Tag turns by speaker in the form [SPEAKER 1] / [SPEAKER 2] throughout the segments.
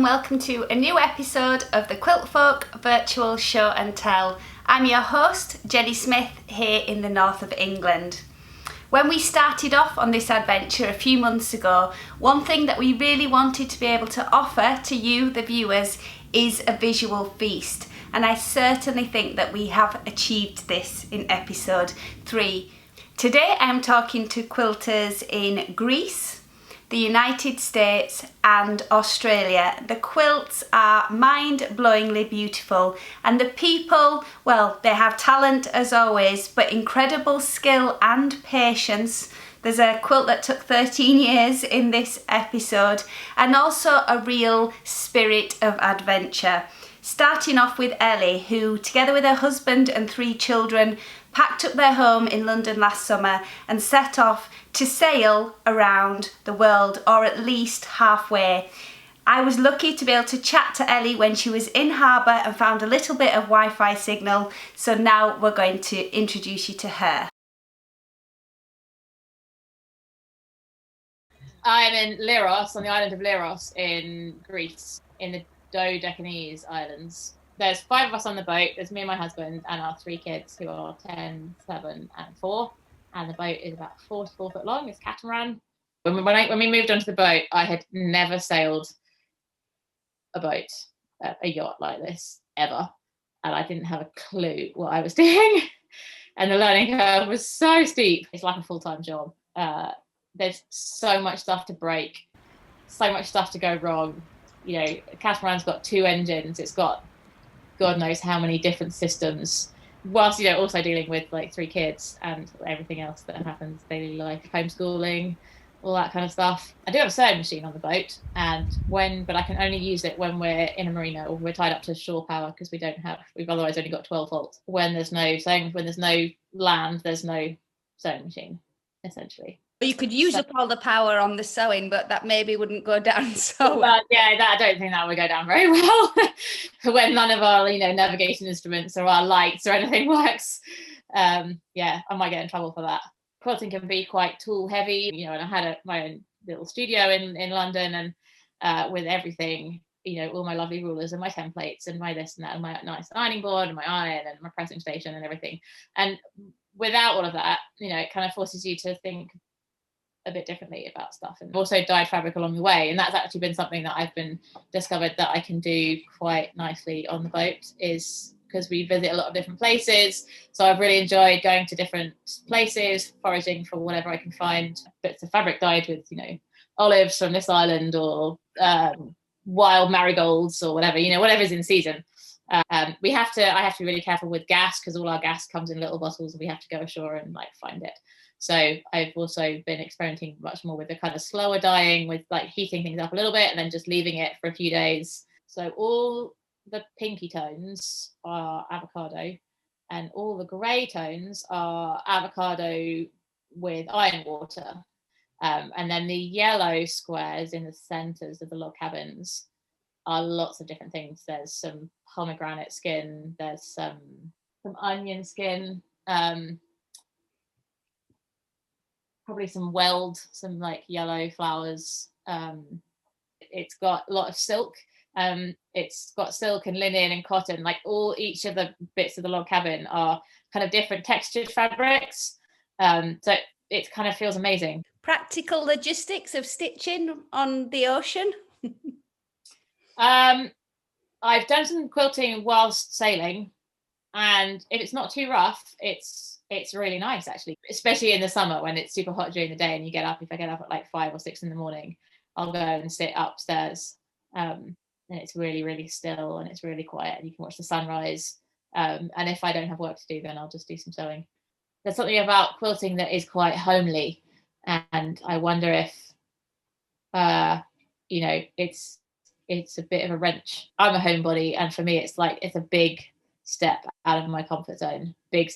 [SPEAKER 1] and welcome to a new episode of the Quiltfolk virtual show and tell. I'm your host, Jenni Smith, here in the north of England. When we started off on this adventure a few months ago, one thing that we really wanted to be able to offer to you, the viewers, is a visual feast. And I certainly think that we have achieved this in episode 3. Today I'm talking to quilters in Greece, the United States and Australia. The quilts are mind-blowingly beautiful, and the people, well, they have talent as always, but incredible skill and patience. There's a quilt that took 13 years in this episode, and also a real spirit of adventure. Starting off with Elli, who together with her husband and 3 children packed up their home in London last summer and set off to sail around the world, or at least halfway. I was lucky to be able to chat to Elli when she was in harbour and found a little bit of Wi-Fi signal, so now we're going to introduce you to her.
[SPEAKER 2] I'm in Leros, on the island of Leros in Greece, in the Dodecanese Islands. There's 5 of us on the boat. There's me and my husband and our 3 kids who are 10, 7 and 4. And the boat is about 4 to 4 foot long. It's catamaran. When we moved onto the boat, I had never sailed a boat, a yacht like this, ever. And I didn't have a clue what I was doing. And the learning curve was so steep. It's like a full-time job. There's so much stuff to break, so much stuff to go wrong. You know, a catamaran's got 2 engines. It's got God knows how many different systems, whilst, you know, also dealing with like 3 kids and everything else that happens, daily life, homeschooling, all that kind of stuff. I do have a sewing machine on the boat, but I can only use it when we're in a marina or we're tied up to shore power, because we've otherwise only got 12 volts. When there's no land, there's no sewing machine, essentially.
[SPEAKER 1] You could use up all the power on the sewing, but that maybe wouldn't go down so well.
[SPEAKER 2] I don't think that would go down very well when none of our, navigation instruments or our lights or anything works. I might get in trouble for that. Quilting can be quite tool heavy, and I had my own little studio in London, and with everything, all my lovely rulers and my templates and my this and that and my nice ironing board and my iron and my pressing station and everything. And without all of that, it kind of forces you to think a bit differently about stuff, and also dyed fabric along the way. And that's actually been something that I've been discovered that I can do quite nicely on the boat, is because we visit a lot of different places. So I've really enjoyed going to different places, foraging for whatever I can find, bits of fabric dyed with, olives from this island, or wild marigolds, or whatever, whatever's in season. I have to be really careful with gas, because all our gas comes in little bottles and we have to go ashore and find it. So I've also been experimenting much more with the kind of slower dyeing, with heating things up a little bit and then just leaving it for a few days. So all the pinky tones are avocado, and all the grey tones are avocado with iron water. And then the yellow squares in the centres of the log cabins are lots of different things. There's some pomegranate skin, there's some onion skin, probably some weld, some yellow flowers. It's got a lot of silk. It's got silk and linen and cotton. Each of the bits of the log cabin are kind of different textured fabrics. So it kind of feels amazing.
[SPEAKER 1] Practical logistics of stitching on the ocean.
[SPEAKER 2] I've done some quilting whilst sailing, and if it's not too rough, it's really nice, actually, especially in the summer when it's super hot during the day and if I get up at 5 or 6 in the morning, I'll go and sit upstairs, and it's really, really still and it's really quiet, and you can watch the sunrise, and if I don't have work to do, then I'll just do some sewing. There's something about quilting that is quite homely, and I wonder if it's a bit of a wrench. I'm a homebody, and for me it's a big step out of my comfort zone. But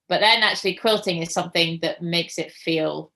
[SPEAKER 2] then actually quilting is something that makes it feel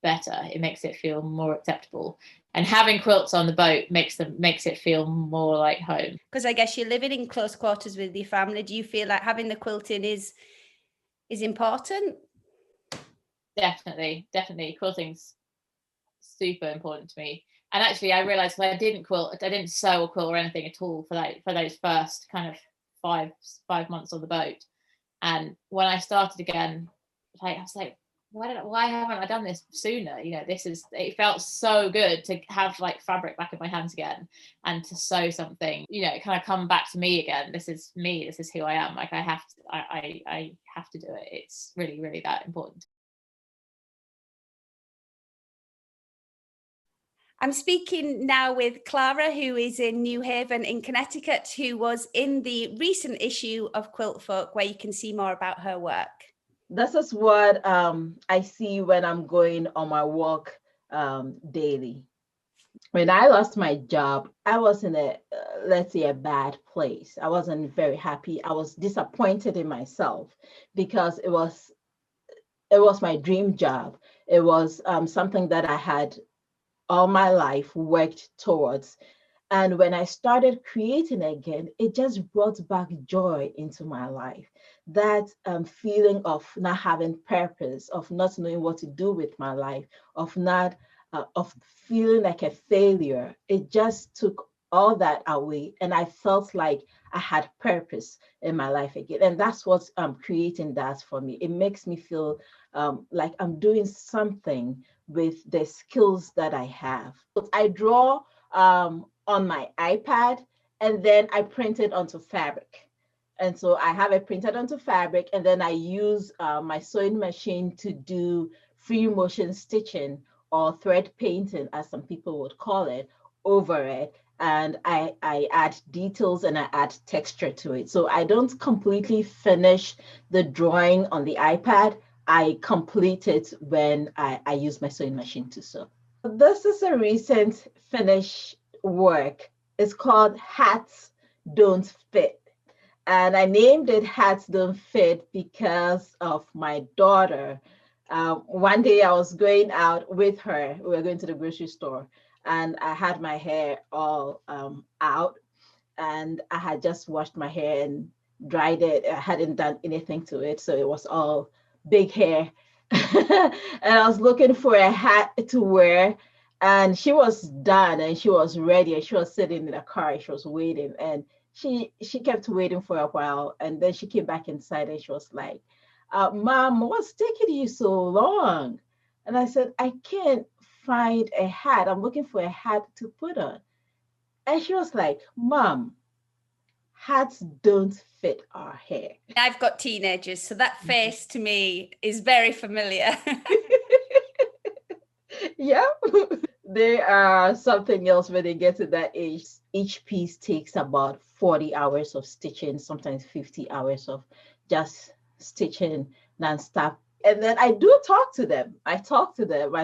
[SPEAKER 2] better. It makes it feel more acceptable. And having quilts on the boat makes it feel more like home.
[SPEAKER 1] Because I guess you're living in close quarters with your family. Do you feel like having the quilting is important?
[SPEAKER 2] Definitely. Quilting's super important to me. And actually I realized I didn't sew or quilt or anything at all for those first kind of five months on the boat. And when I started again, I was like, why haven't I done this sooner? It felt so good to have like fabric back in my hands again and to sew something, kind of come back to me again. This is me, this is who I am. Like I have to do it. It's really, really that important.
[SPEAKER 1] I'm speaking now with Clara, who is in New Haven in Connecticut, who was in the recent issue of Quiltfolk, where you can see more about her work.
[SPEAKER 3] This is what I see when I'm going on my walk daily. When I lost my job, I was in let's say, a bad place. I wasn't very happy. I was disappointed in myself because it was my dream job. It was something that I had all my life worked towards. And when I started creating again, it just brought back joy into my life. That feeling of not having purpose, of not knowing what to do with my life, of feeling like a failure, it just took all that away. And I felt like I had purpose in my life again. And that's what creating does for me. It makes me feel like I'm doing something with the skills that I have. I draw on my iPad, and then I print it onto fabric. And so I have it printed onto fabric, and then I use my sewing machine to do free motion stitching or thread painting, as some people would call it, over it. And I add details and I add texture to it. So I don't completely finish the drawing on the iPad. I complete it when I use my sewing machine to sew. This is a recent finish work. It's called Hats Don't Fit. And I named it Hats Don't Fit because of my daughter. One day I was going out with her. We were going to the grocery store, and I had my hair all out, and I had just washed my hair and dried it. I hadn't done anything to it, so it was all big hair. And I was looking for a hat to wear, and she was done and she was ready, and she was sitting in the car and she was waiting, and she kept waiting for a while, and then she came back inside and she was like, Mom, what's taking you so long? And I said, I can't find a hat. I'm looking for a hat to put on. And she was like, Mom, hats don't fit our hair.
[SPEAKER 1] I've got teenagers, so that face to me is very familiar.
[SPEAKER 3] Yeah. They are something else when they get to that age. Each piece takes about 40 hours of stitching, sometimes 50 hours of just stitching nonstop. And then I do talk to them. I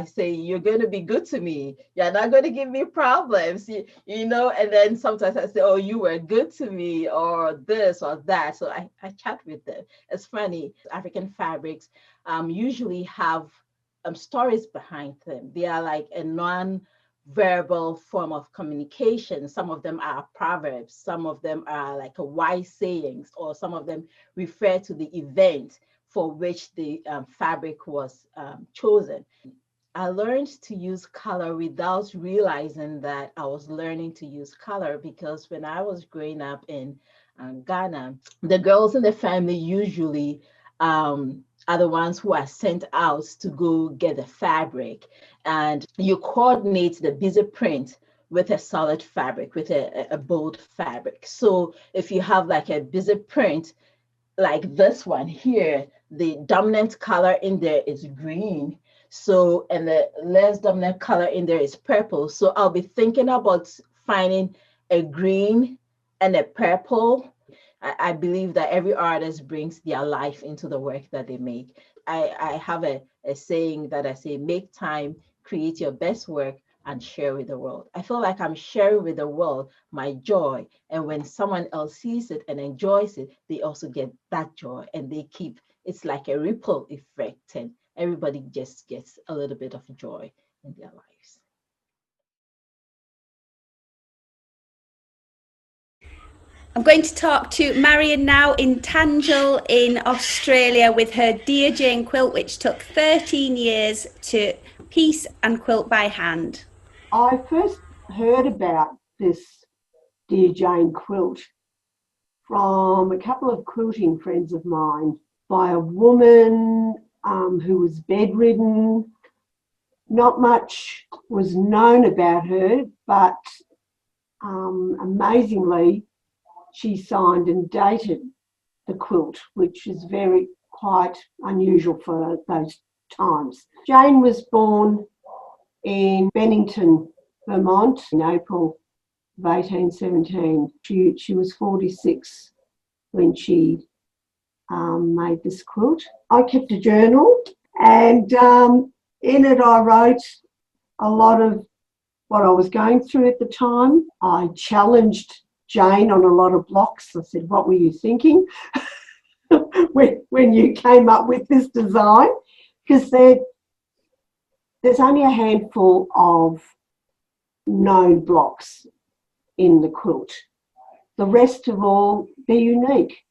[SPEAKER 3] say, you're going to be good to me. You're not going to give me problems, and then sometimes I say, oh, you were good to me, or this or that. So I chat with them. It's funny. African fabrics usually have stories behind them. They are like a non-verbal form of communication. Some of them are proverbs. Some of them are like a wise sayings, or some of them refer to the event for which the fabric was chosen. I learned to use color without realizing that I was learning to use color, because when I was growing up in Ghana, the girls in the family usually are the ones who are sent out to go get the fabric, and you coordinate the busy print with a solid fabric, with a bold fabric. So if you have like a busy print like this one here, the dominant color in there is green. So, and the less dominant color in there is purple. So I'll be thinking about finding a green and a purple. I believe that every artist brings their life into the work that they make. I have a saying that I say, make time, create your best work, and share with the world. I feel like I'm sharing with the world my joy. And when someone else sees it and enjoys it, they also get that joy, and it's like a ripple effect, and everybody just gets a little bit of joy in their lives.
[SPEAKER 1] I'm going to talk to Marian now in Tanjil in Australia with her Dear Jane quilt, which took 13 years to piece and quilt by hand.
[SPEAKER 4] I first heard about this Dear Jane quilt from a couple of quilting friends of mine by a woman who was bedridden. Not much was known about her, but amazingly, she signed and dated the quilt, which is quite unusual for those times. Jane was born in Bennington, Vermont, in April of 1817. She was 46 when she made this quilt. I kept a journal, and in it I wrote a lot of what I was going through at the time. I challenged Jane on a lot of blocks. I said, what were you thinking when you came up with this design? Because there's only a handful of known blocks in the quilt. The rest of all, they're unique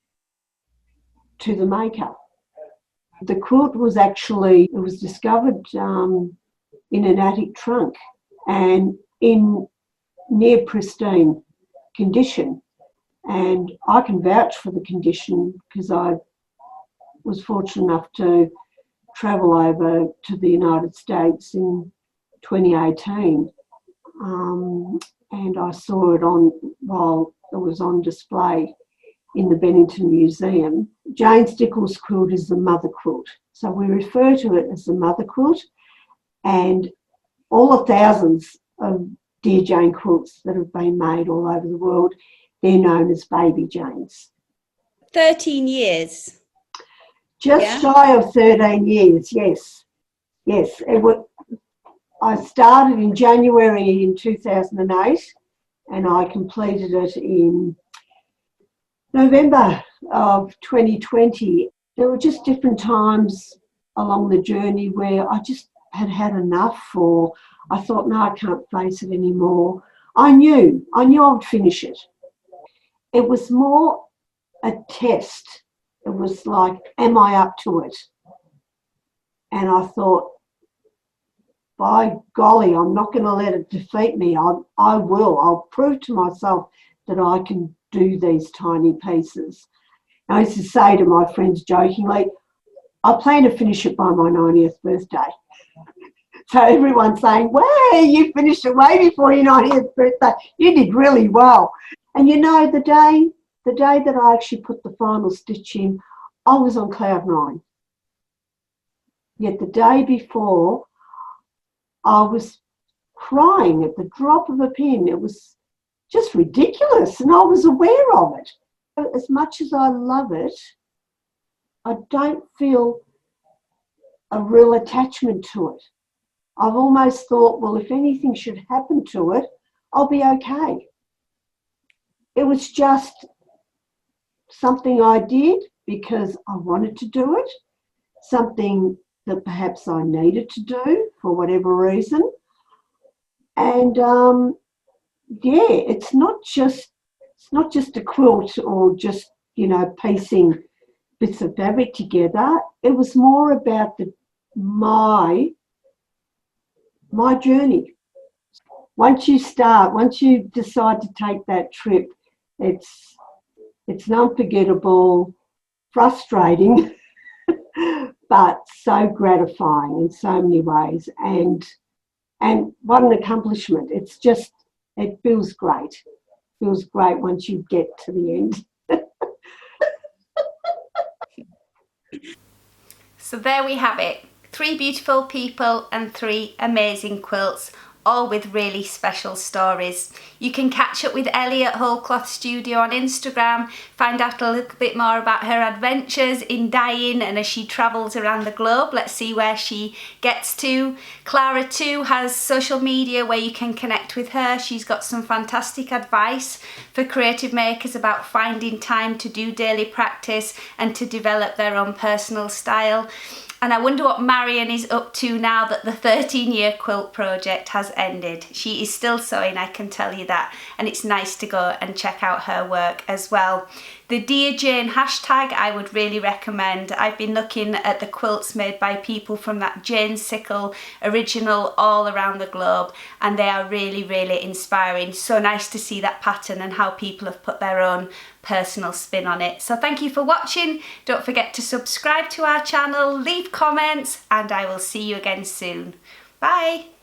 [SPEAKER 4] to the maker. The quilt was discovered in an attic trunk and in near pristine condition. And I can vouch for the condition because I was fortunate enough to travel over to the United States in 2018. And I saw it while it was on display in the Bennington Museum. Jane Stickles' quilt is the mother quilt. So we refer to it as the mother quilt, and all the thousands of Dear Jane quilts that have been made all over the world, they're known as Baby Janes.
[SPEAKER 1] 13 years.
[SPEAKER 4] Just shy of 13 years, yes. Yes, I started in January in 2008 and I completed it in November of 2020. There were just different times along the journey where I just had enough, or I thought, no, I can't face it anymore. I knew I would finish it. It was more a test. It was like, am I up to it? And I thought, by golly, I'm not going to let it defeat me. I will. I'll prove to myself that I can do these tiny pieces. I used to say to my friends jokingly, I plan to finish it by my 90th birthday. So everyone's saying, wow, you finished it way before your 90th birthday. You did really well. And you know, the day that I actually put the final stitch in, I was on cloud nine. Yet the day before, I was crying at the drop of a pin. It was just ridiculous, and I was aware of it. As much as I love it, I don't feel a real attachment to it. I've almost thought, well, if anything should happen to it, I'll be okay. It was just something I did because I wanted to do it, something that perhaps I needed to do for whatever reason. And it's not just a quilt or just, piecing bits of fabric together. It was more about my journey. Once you decide to take that trip, it's unforgettable, frustrating, but so gratifying in so many ways. And what an accomplishment. It feels great. It feels great once you get to the end.
[SPEAKER 1] So there we have it. 3 beautiful people and 3 amazing quilts, all with really special stories. You can catch up with Elli at Whole Cloth Studio on Instagram, find out a little bit more about her adventures in dyeing and as she travels around the globe. Let's see where she gets to. Clara too has social media where you can connect with her. She's got some fantastic advice for creative makers about finding time to do daily practice and to develop their own personal style. And I wonder what Marian is up to now that the 13-year quilt project has ended. She is still sewing, I can tell you that, and it's nice to go and check out her work as well. The Dear Jane hashtag I would really recommend. I've been looking at the quilts made by people from that Jane Sickle original all around the globe, and they are really, really inspiring. So nice to see that pattern and how people have put their own personal spin on it. So thank you for watching. Don't forget to subscribe to our channel, leave comments, and I will see you again soon. Bye.